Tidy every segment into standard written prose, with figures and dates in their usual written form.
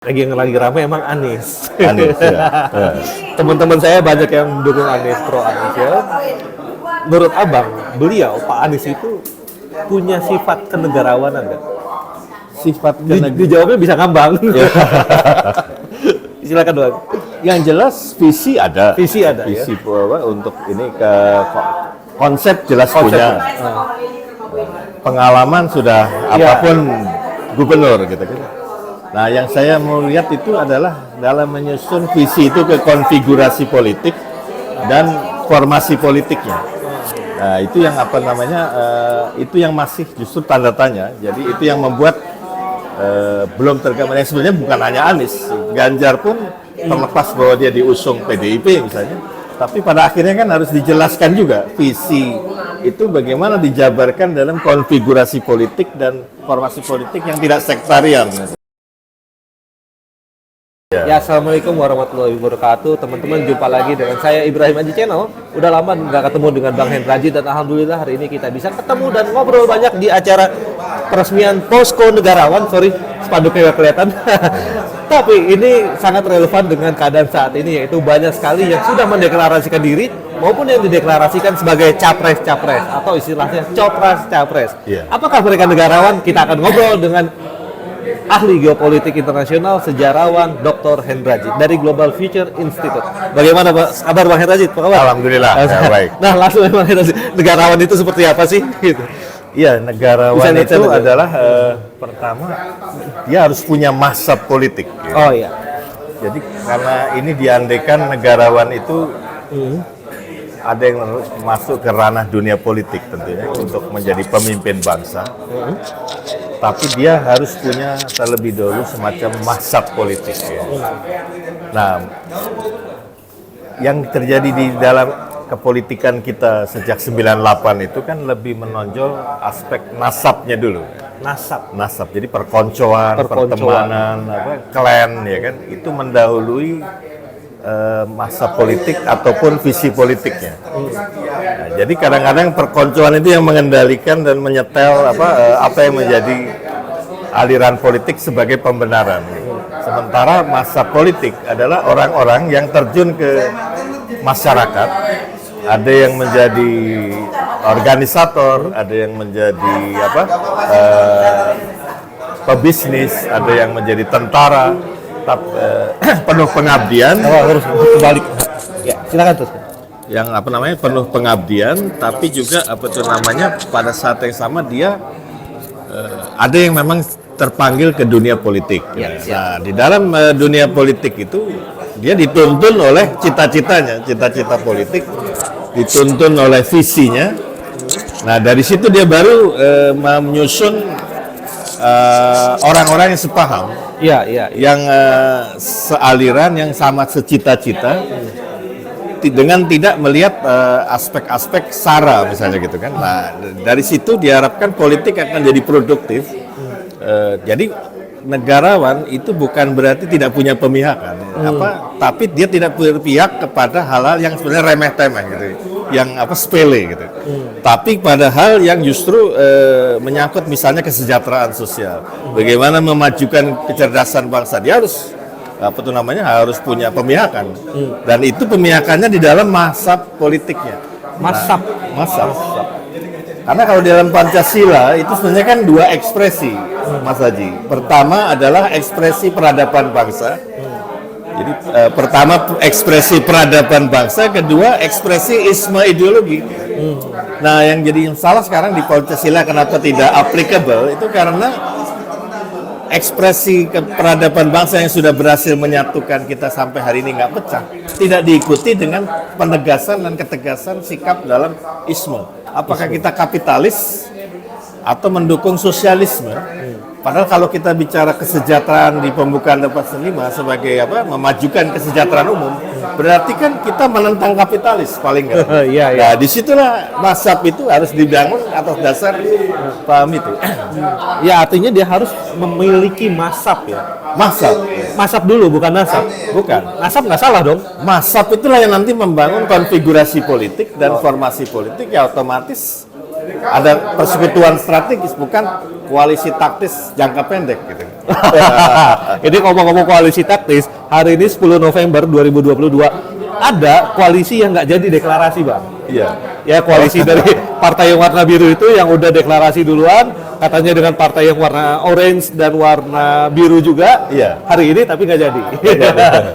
Lagi ramai emang Anies. Anies ya. Teman-teman saya banyak yang mendukung Anies, pro Anies ya. Menurut Abang, beliau Pak Anies itu punya sifat kenegarawanan nggak? Sifat Dijawabnya bisa ngambang. Silakan Bang. Yang jelas visi ada. Visi ada visi ya. untuk ini ke konsep jelas Konsep. punya. Pengalaman sudah apapun gubernur gitu kan. Nah, yang saya mau lihat itu adalah dalam menyusun visi itu ke konfigurasi politik dan formasi politiknya. Nah, itu yang apa namanya, itu yang masih justru tanda tanya. Jadi itu yang membuat belum tergambar. Yang sebenarnya bukan hanya Anies, Ganjar pun terlepas bahwa dia diusung PDIP misalnya, tapi pada akhirnya kan harus dijelaskan juga visi itu bagaimana dijabarkan dalam konfigurasi politik dan formasi politik yang tidak sektarian. Ya, Assalamualaikum warahmatullahi wabarakatuh. Teman-teman, jumpa lagi dengan saya Ibrahim Aji Channel. Udah lama nggak ketemu dengan Bang Hendraji dan alhamdulillah hari ini kita bisa ketemu dan ngobrol banyak di acara peresmian Posko Negarawan. Sorry, spanduknya nggak kelihatan. Tapi ini sangat relevan dengan keadaan saat ini, yaitu banyak sekali yang sudah mendeklarasikan diri maupun yang dideklarasikan sebagai capres-capres atau istilahnya copras-capres. Apakah mereka negarawan? Kita akan ngobrol dengan ahli geopolitik internasional, sejarawan Dr. Hendraji dari Global Future Institute. Bagaimana kabar Bang Hendraji? Apa kabar? Alhamdulillah, baik. Nah, langsung Bang Hendraji, negarawan itu seperti apa sih? Gitu. Iya, negarawan itu adalah pertama dia harus punya masa politik. Ya. Oh iya. Jadi karena ini diandaikan negarawan itu ada yang masuk ke ranah dunia politik tentunya untuk menjadi pemimpin bangsa. Tapi dia harus punya terlebih dahulu semacam mazhab politik. Ya. Nah, yang terjadi di dalam kepolitikan kita sejak 98 itu kan lebih menonjol aspek nasabnya dulu. Nasab. Jadi perkoncoan, pertemanan, klan ya kan, itu mendahului masa politik ataupun visi politiknya. Nah, jadi kadang-kadang perkoncoan itu yang mengendalikan dan menyetel apa yang menjadi aliran politik sebagai pembenaran. Sementara masa politik adalah orang-orang yang terjun ke masyarakat, ada yang menjadi organisator, ada yang menjadi pebisnis, ada yang menjadi tentara. Penuh pengabdian. Harus kebalik. Ya, silakan terus. Yang penuh pengabdian, tapi juga pada saat yang sama dia ada yang memang terpanggil ke dunia politik. Nah, di dalam dunia politik itu dia dituntun oleh cita-citanya, cita-cita politik, dituntun oleh visinya. Nah, dari situ dia baru menyusun orang-orang yang sepaham. Yang sealiran, yang sama secita-cita, dengan tidak melihat aspek-aspek sara misalnya gitu kan. Nah, dari situ diharapkan politik akan jadi produktif. Jadi negarawan itu bukan berarti tidak punya pemihakan, tapi dia tidak berpihak kepada hal-hal yang sebenarnya remeh-temeh gitu, yang sepele gitu. Tapi pada hal yang justru menyangkut misalnya kesejahteraan sosial, bagaimana memajukan kecerdasan bangsa, dia harus harus punya pemihakan, dan itu pemihakannya di dalam mazhab politiknya. Mazhab. Karena kalau di dalam Pancasila itu sebenarnya kan dua ekspresi, Mas Haji. Pertama adalah ekspresi peradaban bangsa. Jadi pertama ekspresi peradaban bangsa, kedua ekspresi isme ideologi. Nah, yang jadi salah sekarang di Pancasila kenapa tidak applicable itu karena ekspresi peradaban bangsa yang sudah berhasil menyatukan kita sampai hari ini nggak pecah, tidak diikuti dengan penegasan dan ketegasan sikap dalam isme. Apakah kita kapitalis atau mendukung sosialisme? Padahal kalau kita bicara kesejahteraan di pembukaan 45 sebagai memajukan kesejahteraan umum, berarti kan kita menentang kapitalis paling nggak. Nah, disitulah mazhab itu harus dibangun atas dasar paham itu. Ya, artinya dia harus memiliki mazhab ya. Mazhab dulu, bukan nasab. Bukan. Nasab nggak salah dong. Mazhab itulah yang nanti membangun konfigurasi politik dan formasi politik, ya otomatis ada persekutuan strategis, bukan koalisi taktis jangka pendek gitu. Ini ngomong-ngomong koalisi taktis, hari ini 10 November 2022 ada koalisi yang nggak jadi deklarasi, Bang. Iya. Ya, koalisi dari partai yang warna biru itu yang udah deklarasi duluan, katanya dengan partai yang warna orange dan warna biru juga. Iya. Hari ini tapi nggak jadi.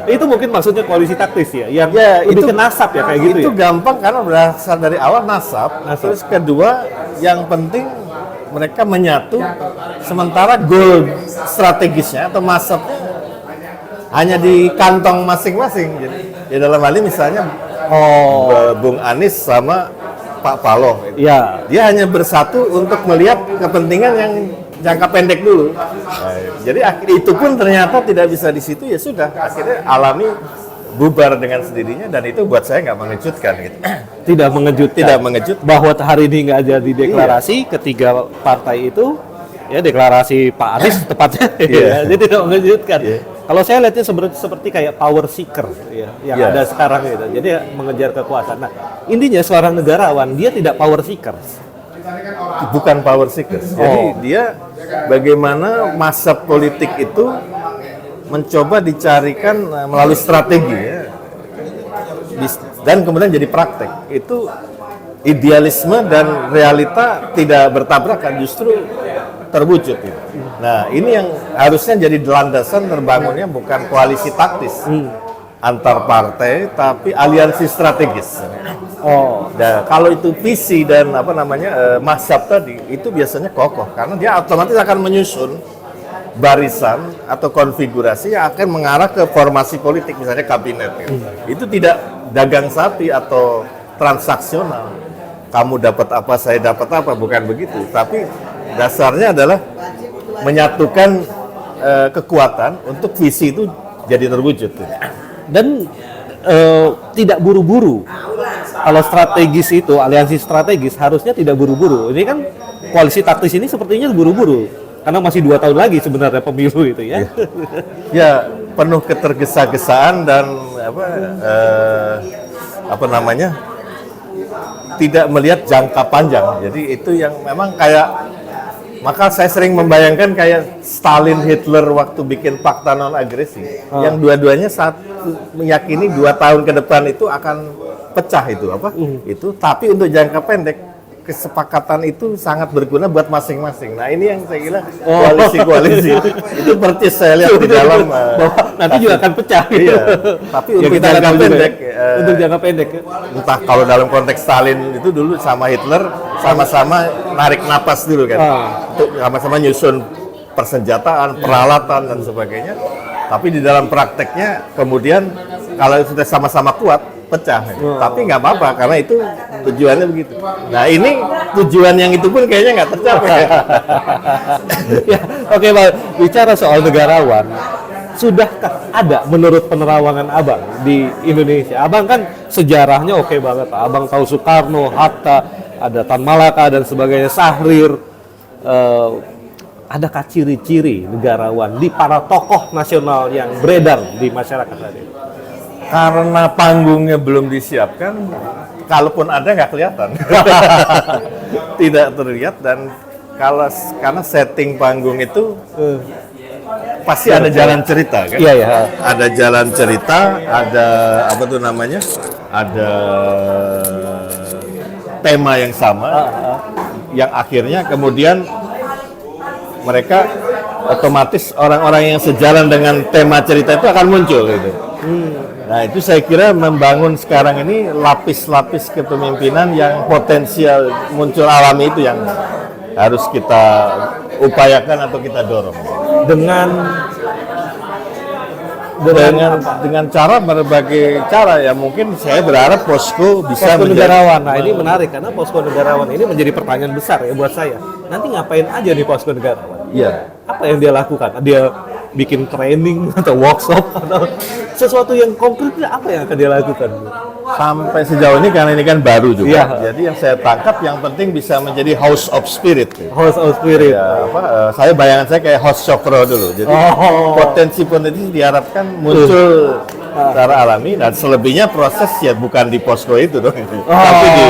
Itu mungkin maksudnya koalisi taktis ya, yang Ya, lebih itu- ke nasab ya kayak gitu Itu ya. gampang karena berasal dari awal nasab. Terus kedua, yang penting mereka menyatu, sementara goal strategisnya atau masabnya hanya di kantong masing-masing. Jadi ya dalam hal ini misalnya Bung Anies sama Pak Paloh. Ya. Dia hanya bersatu untuk melihat kepentingan yang jangka pendek dulu. Nah, jadi akhirnya itu pun ternyata tidak bisa di situ, ya sudah. Akhirnya alami bubar dengan sendirinya, dan itu buat saya nggak mengejutkan gitu. Tidak mengejutkan. Tidak mengejutkan. Bahwa hari ini nggak jadi deklarasi ketiga partai itu, ya deklarasi Pak Anies tepatnya. Iya. Jadi tidak mengejutkan. Iya. Kalau saya lihatnya seperti kayak power seeker ya, yang Iya. ada sekarang gitu. Jadi ya, mengejar kekuasaan. Nah, intinya seorang negarawan dia tidak power seeker. Bukan power seekers. Jadi dia bagaimana masa politik itu mencoba dicarikan melalui strategi ya. Dan kemudian jadi praktek. Itu idealisme dan realita tidak bertabrakan, justru terwujud gitu. Nah, ini yang harusnya jadi landasan terbangunnya bukan koalisi taktis antar partai, tapi aliansi strategis. Nah, kalau itu visi dan mazhab tadi, itu biasanya kokoh karena dia otomatis akan menyusun barisan atau konfigurasi yang akan mengarah ke formasi politik, misalnya kabinet. Gitu. Itu tidak dagang sapi atau transaksional. Kamu dapat apa, saya dapat apa, bukan begitu. Tapi dasarnya adalah menyatukan kekuatan untuk visi itu jadi terwujud. Dan tidak buru-buru. Kalau strategis itu, aliansi strategis harusnya tidak buru-buru. Ini kan koalisi taktis ini sepertinya buru-buru. Karena masih 2 tahun lagi sebenarnya pemilu itu ya. Ya, penuh ketergesa-gesaan dan tidak melihat jangka panjang. Jadi itu yang memang maka saya sering membayangkan kayak Stalin, Hitler waktu bikin Pakta Non-Agresi, yang dua-duanya meyakini 2 tahun ke depan itu akan pecah itu, tapi untuk jangka pendek kesepakatan itu sangat berguna buat masing-masing. Nah, ini yang saya kira koalisi-koalisi itu persis saya lihat di dalam Bahwa nanti juga akan pecah. Iya. Tapi Ya, untuk kita jangka akan juga pendek, ya. Untuk jangka pendek ya. entah kalau dalam konteks Stalin itu dulu sama Hitler sama-sama narik napas dulu kan, untuk sama-sama nyusun persenjataan, peralatan dan sebagainya. Tapi di dalam prakteknya kemudian kalau sudah sama-sama kuat pecah, tapi nggak apa-apa karena itu tujuannya begitu. Nah, ini tujuan yang itu pun kayaknya nggak tercapai. Ya, oke, Bang. Bicara soal negarawan, sudahkah ada menurut penerawangan Abang di Indonesia? Abang kan sejarahnya oke banget. Abang tahu Soekarno, Hatta, ada Tan Malaka dan sebagainya, Syahrir. Adakah ciri-ciri negarawan di para tokoh nasional yang beredar di masyarakat tadi? Karena panggungnya belum disiapkan, kalaupun ada nggak kelihatan. Tidak terlihat, dan karena setting panggung itu pasti ada jalan cerita kan? Iya, ya. Ada jalan cerita, ada ada tema yang sama, yang akhirnya kemudian mereka otomatis orang-orang yang sejalan dengan tema cerita itu akan muncul gitu. Nah, itu saya kira membangun sekarang ini lapis-lapis kepemimpinan yang potensial muncul alami itu yang harus kita upayakan atau kita dorong. Dengan cara berbagai cara, ya mungkin saya berharap posko bisa Posko negarawan. Nah, ini menarik karena posko negarawan ini menjadi pertanyaan besar ya buat saya. Nanti ngapain aja nih posko negarawan? Iya. Apa yang dia lakukan? Dia bikin training atau workshop atau sesuatu yang konkretnya apa yang akan dia lakukan? Sampai sejauh ini, karena ini kan baru juga. Iya. Jadi yang saya tangkap yang penting bisa menjadi house of spirit. House of Spirit. Ya, bayangan saya kayak host chokro dulu. Jadi potensi diharapkan muncul secara alami, dan selebihnya proses ya bukan di posko itu dong. Tapi di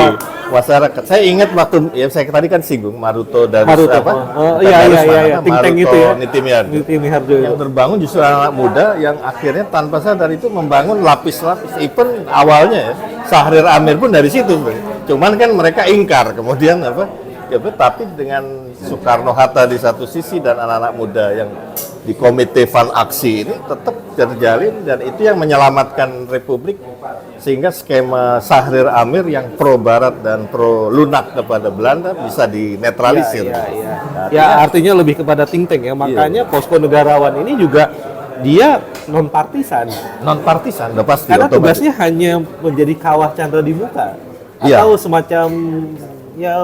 masyarakat. Saya ingat waktu ya saya tadi kan singgung Maruto dan Maruto. apa? Oh, Bukan iya, Darus iya, mana, iya. Think tank itu ya. Nitimiarjo. Nitimiarjo itu. Yang terbangun justru anak muda yang akhirnya tanpa sadar itu membangun lapis-lapis. Even awalnya ya, Syahrir Amir pun dari situ. Cuman kan mereka ingkar, kemudian apa? Ya, tapi dengan Soekarno-Hatta di satu sisi dan anak-anak muda yang di Komite Van Aksi ini tetap terjalin dan itu yang menyelamatkan Republik sehingga skema Syahrir Amir yang pro Barat dan pro lunak kepada Belanda bisa dinetralisir. Ya, artinya lebih kepada think tank ya. Makanya Posko Negarawan ini juga dia non partisan. Non partisan udah pasti. Karena otomatis. tugasnya hanya menjadi kawah Chandra di muka Iya. atau semacam ya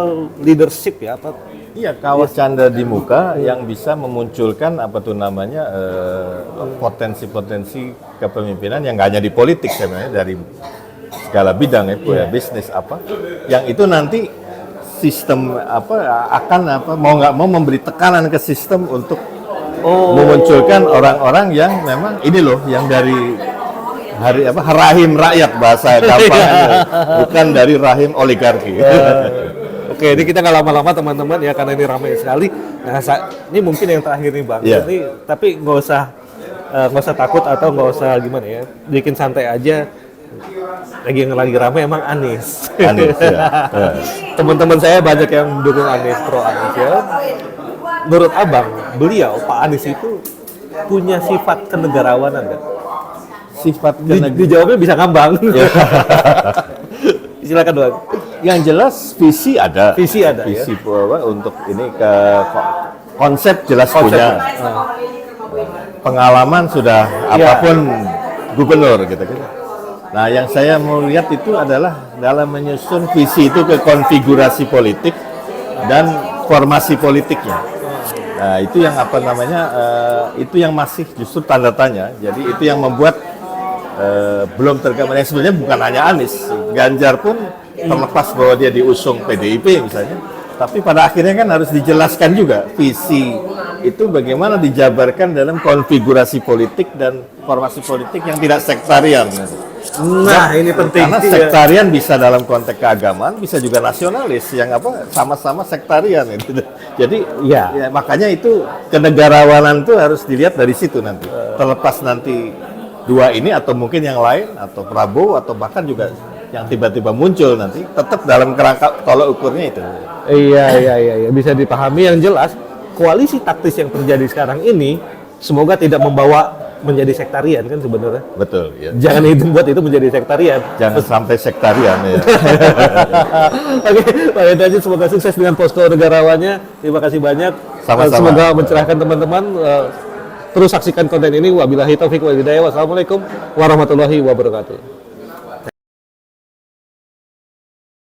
leadership ya apa. Iya, kawas canda di muka yang bisa memunculkan apa tuh namanya potensi-potensi kepemimpinan yang nggak hanya di politik sebenarnya dari segala bidang ya, bisnis apa, yang itu nanti sistem apa akan apa mau nggak mau memberi tekanan ke sistem untuk memunculkan orang-orang yang memang ini loh yang dari rahim rakyat bahasa gampangnya bukan dari rahim oligarki. Oke, ini kita nggak lama-lama teman-teman ya karena ini ramai sekali. Nah, ini mungkin yang terakhir nih Bang. Iya. Ini tapi nggak usah takut atau nggak usah gimana ya, bikin santai aja. Lagi ramai emang Anies. Anies, ya. Teman-teman saya banyak yang dukung Anies, pro Anies ya. Menurut Abang, beliau Pak Anies itu punya sifat kenegarawanan nggak? Sifat Dijawabnya bisa ngambang. Silakan Bang. Yang jelas visi ada. Visi ada, visi bahwa untuk ini ke konsep jelas punya. Pengalaman sudah apapun gubernur gitu. Nah, yang saya mau lihat itu adalah dalam menyusun visi itu ke konfigurasi politik dan formasi politiknya. Nah, itu yang apa namanya itu yang masih justru tanda tanya. Jadi itu yang membuat belum tergambar. Yang sebenarnya bukan hanya Anies, Ganjar pun terlepas bahwa dia diusung PDIP misalnya, tapi pada akhirnya kan harus dijelaskan juga visi itu bagaimana dijabarkan dalam konfigurasi politik dan formasi politik yang tidak sektarian. Nah, ini penting. Karena sektarian bisa dalam konteks keagamaan, bisa juga nasionalis yang apa sama-sama sektarian. Jadi ya makanya itu kenegarawanan itu harus dilihat dari situ nanti. Terlepas nanti dua ini atau mungkin yang lain atau Prabowo atau bahkan juga yang tiba-tiba muncul nanti tetap dalam kerangka tolak ukurnya itu. Iya, bisa dipahami. Yang jelas koalisi taktis yang terjadi sekarang ini semoga tidak membawa menjadi sektarian kan sebenarnya. Betul. Ya. Jangan itu buat itu menjadi sektarian. Jangan sampai sektarian ya. Oke, Pak Hendrajit semoga sukses dengan Posko Negarawannya. Terima kasih banyak. Sama-sama. Semoga mencerahkan teman-teman. Terus saksikan konten ini. Wabillahi taufiq wal hidayah. Wassalamualaikum warahmatullahi wabarakatuh.